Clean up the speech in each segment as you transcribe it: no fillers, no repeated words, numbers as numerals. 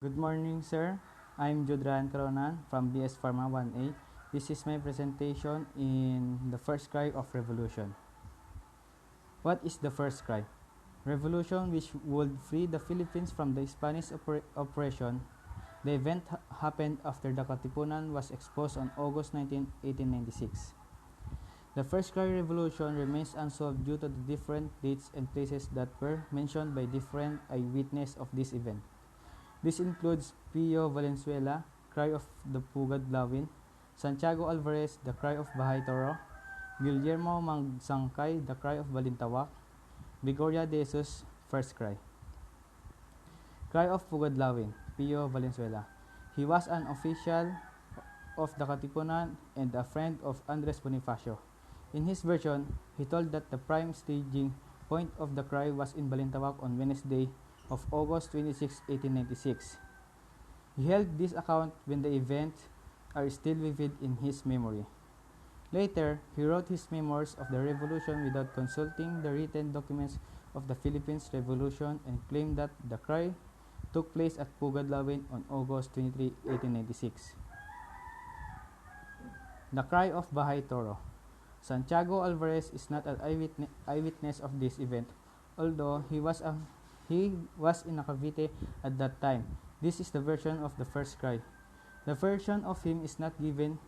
Good morning, sir. I'm Judran Caronan from BS Pharma 1A. This is my presentation in the first cry of revolution. What is the first cry? Revolution which would free the Philippines from the Spanish oppression. The event happened after the Katipunan was exposed on August 19, 1896. The first cry revolution remains unsolved due to the different dates and places that were mentioned by different eyewitnesses of this event. This includes Pio Valenzuela, Cry of the Pugad Lawin, Santiago Alvarez, The Cry of Bahay Toro, Guillermo Magsangkay, The Cry of Balintawak, Gregoria de Jesus, First Cry. Cry of Pugad Lawin, Pio Valenzuela. He was an official of the Katipunan and a friend of Andres Bonifacio. In his version, he told that the prime staging point of the cry was in Balintawak on Wednesday of August 26, 1896. He held this account when the events are still vivid in his memory. Later, he wrote his memoirs of the revolution without consulting the written documents of the Philippines Revolution and claimed that the cry took place at Pugad Lawin on August 23, 1896. The Cry of Bahay Toro. Santiago Alvarez is not an eyewitness of this event, although he was in Cavite at that time. This is the version of the first cry. The version of him is not given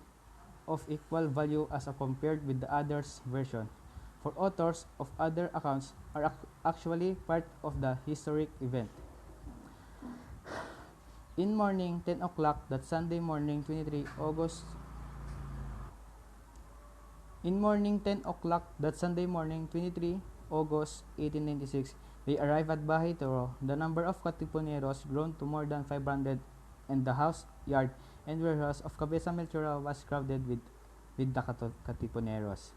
of equal value as compared with the others' version, for authors of other accounts are actually part of the historic event. In morning 10 o'clock that Sunday morning 23 August In morning 10 o'clock that Sunday morning 23 August 1896, they arrived at Bahay Toro. The number of Katipuneros grown to more than 500 and the house, yard, and warehouse of Cabeza Melchora was crowded with the Katipuneros.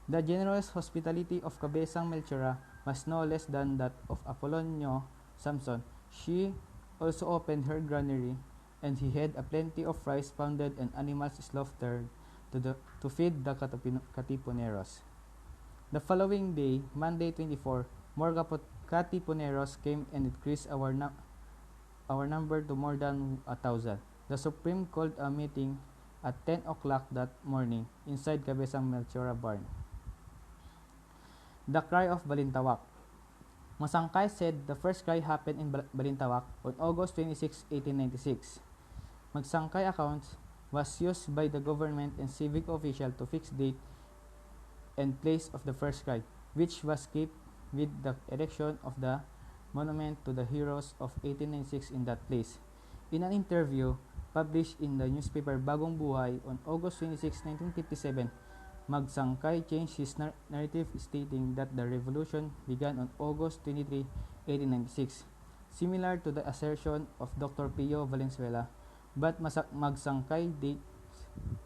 The generous hospitality of Cabeza Melchora was no less than that of Apolonio Samson. She also opened her granary, and he had a plenty of rice pounded and animals slaughtered to feed the Katipuneros. The following day, Monday 24, more Katipuneros came and increased our number to more than 1,000. The Supreme called a meeting at 10 o'clock that morning inside Cabezang Melchora barn. The Cry of Balintawak. Masangkay said the first cry happened in Balintawak on August 26, 1896. Magsangkay accounts was used by the government and civic official to fix date and place of the first cry, which was kept with the erection of the monument to the heroes of 1896 in that place. In an interview published in the newspaper Bagong Buhay on August 26, 1957, Magsangkay changed his narrative stating that the revolution began on August 23, 1896, similar to the assertion of Dr. Pio Valenzuela, but Magsangkay date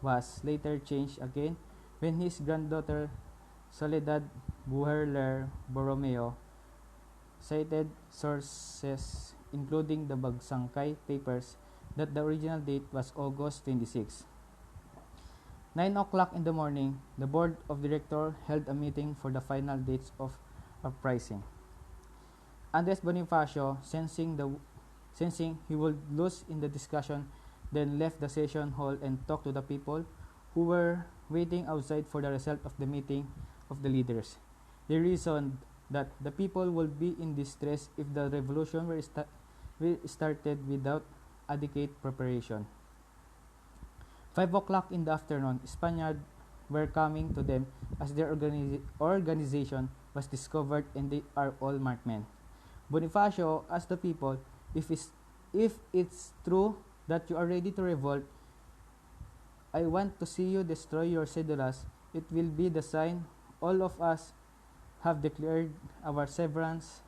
was later changed again when his granddaughter Soledad Buherler Borromeo cited sources including the Magsangkay papers that the original date was August 26. 9 o'clock in the morning, the board of directors held a meeting for the final dates of uprising. Andres Bonifacio, sensing he would lose in the discussion, then left the session hall and talked to the people who were waiting outside for the result of the meeting of the leaders. They reasoned that the people would be in distress if the revolution were started without adequate preparation. 5 o'clock in the afternoon, Spaniards were coming to them as their organization was discovered and they are all marked men. Bonifacio asked the people, if it's true that you are ready to revolt, I want to see you destroy your cedulas. It will be the sign all of us have declared our severance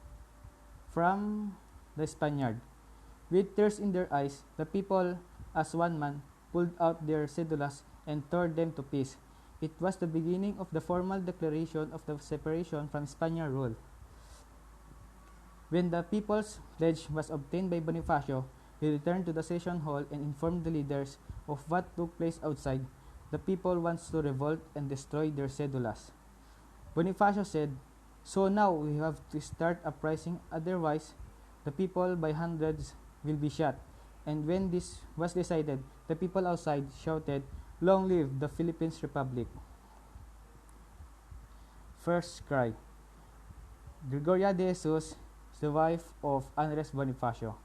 from the Spaniard. With tears in their eyes, the people, as one man, pulled out their cedulas and tore them to pieces. It was the beginning of the formal declaration of the separation from Spaniard rule. When the people's pledge was obtained by Bonifacio, he returned to the session hall and informed the leaders of what took place outside. The people wants to revolt and destroy their cedulas. Bonifacio said, "So now we have to start uprising, otherwise the people by hundreds will be shot. And when this was decided, the people outside shouted, "Long live the Philippines Republic." First cry. Gregoria de Jesus is the wife of Andres Bonifacio.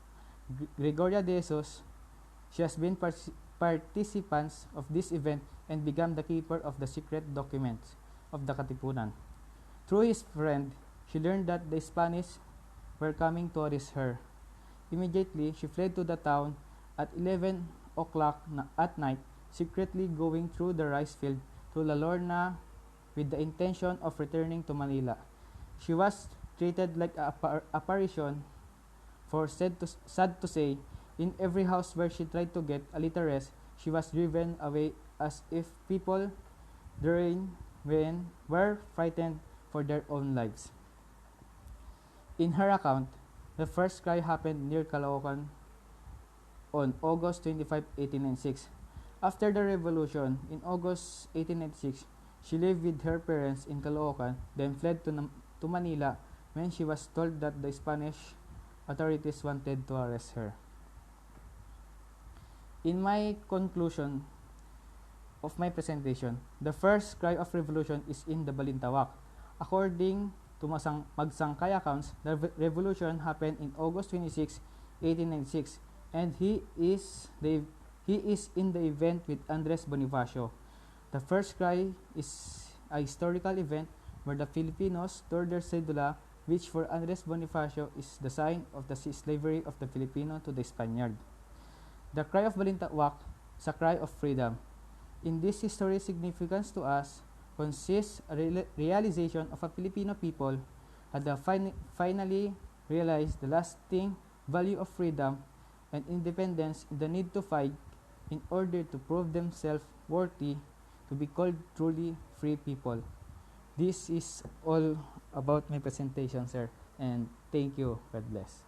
Gregoria de Jesus, she has been participants of this event and became the keeper of the secret documents of the Katipunan. Through his friend, she learned that the Spanish were coming to arrest her. Immediately, she fled to the town at 11 o'clock at night, secretly going through the rice field to La Lorna with the intention of returning to Manila. She was treated like an apparition, for sad to say, in every house where she tried to get a little rest, she was driven away as if people therein were frightened for their own lives. In her account, the first cry happened near Caloocan on August 25, 1896. After the revolution, in August 1896, she lived with her parents in Caloocan, then fled to Manila when she was told that the Spanish authorities wanted to arrest her. In my conclusion of my presentation, the first cry of revolution is in the Balintawak. According to Magsangkay accounts, the revolution happened in August 26, 1896, and he is in the event with Andres Bonifacio. The first cry is a historical event where the Filipinos tore their cedula, which for Andres Bonifacio is the sign of the slavery of the Filipino to the Spaniard. The cry of Balintawak is a cry of freedom. In this historic significance to us consists a realization of a Filipino people had finally realized the lasting value of freedom and independence in the need to fight in order to prove themselves worthy to be called truly free people. This is all about my presentation, sir, and thank you. God bless.